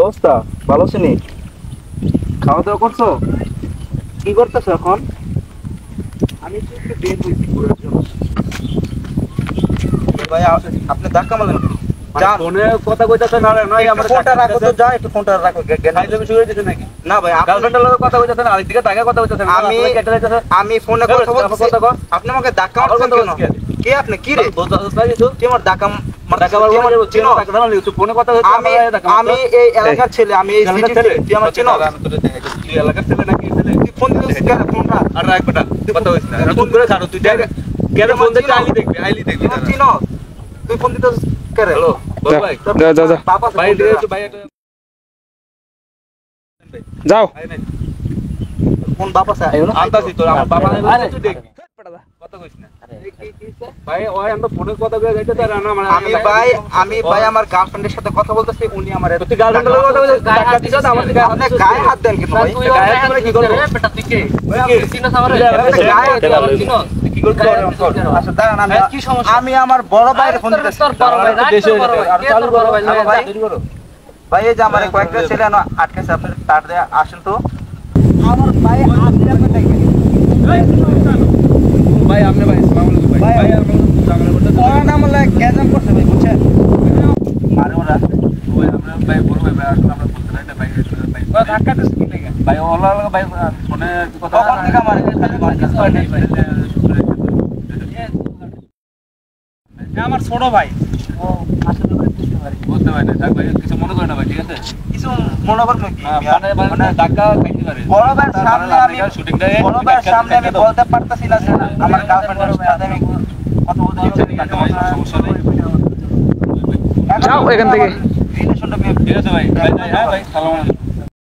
অবস্থা? ভালো আছেন? খাওয়া দাওয়া করছো? কি করতেছো এখন? আমি তো একটু বের হইছি ঘোরার জন্য। ভাই আপনি ধাক্কা মারলেন কেন? ফোনে কথা কইতাছ না রে? নয় আমরা ফোনটা রাখো তো, যা একটু ফোনটা রাখো। ফাইজলামি শুরু হইছে নাকি? না ভাই, গার্লফ্রেন্ডের লগে কথা কইতাছ না, আরেকদিকে টাকা কথা কইতাছ না। আমি ফোনে কথা বলতেছি। আপনি আমাকে ধাক্কা মারছেন কেন? কে আপনি? কি রে তুই আমার ধাক্কা আমি এই এলাকার ছেলে, আমি এই সিটির ছেলে। তুই আমার চিনো? তুই এলাকার ছেলে নাকি? তুই ফোন দিছিস কেন? ফোনটা আর রাখ বেটা, কথা হইছ না। ফোন করে ছাড়ো তুই। কেন ফোন দিতে আইলি দেখবি তুই চিনো? তুই ফোন দিতে কে রে? হ্যালো ভাই, যা পাপা ভাই দিয়ে তো ভাই যাও। কোন বাবা স্যার? আনতাছি তোর আমার বাবা নাই, তুই দেখবি কথা কইছ না। ভাই ওই আমরা ফোনে কথা কই যাইতে তার না মানে আমি ভাই আমার গার্লফ্রেন্ডের সাথে কথা বলতেছি, উনি আমার তুই গার্লফ্রেন্ডের সাথে কথা বলছিস, গায়ে হাত দিছস আমার গায়ে হাত দেন কেন ভাই? গায়ে হাত কি করব বেটা? তুই কে চিনস আমারে? গায়ে চিনস কি করছিস? আচ্ছা দাঁড়ান, আমি আমার বড় ভাইয়ের ফোন দিতেছি। তোর বড় ভাই দেশে আর চালু বড় ভাই ভাই এই যে আমার কয়েকটা ছেলে না আটকেছে, আপনি তার দিয়ে আসেন তো। আমার ভাই আপনি ডাকেন ভাই, আপনি ভাই আসসালামু আলাইকুম ভাই। ভাই আর ঝগড়া করতে তো না আমলে গ্যাজাম করছে ভাই, বুঝছেন? মারে ওরা ভাই, আমরা ভাই বড় ভাই আসলে আমরা বলতে নাই না ভাই। ভাই ধাক্কা দিছ কি লাগা ভাই? ওলা ভাই ফোনে কথা কখন থেকে মারে খালি মারছিস ভাই? নাই ভাই আমার ছোট ভাই। ও আসলে ভাই বুঝতে পারি না থাক ভাই, কিছু মনে করে না ভাই, ঠিক আছে? কিছু মনে করবে কি? মানে ধাক্কা খাইতে পারে। বড় ভাইয়ের সামনে আমি শুটিংটা বড় ভাইয়ের সামনে আমি বলতে পারতাছি না যে আমার গার্লফ্রেন্ডের সাথে আমি কথা বলতে সমস্যা নেই। যাও এখান থেকে রিলেশনটা ঠিক আছে ভাই। হ্যাঁ ভাই, সালাম আলাইকুম।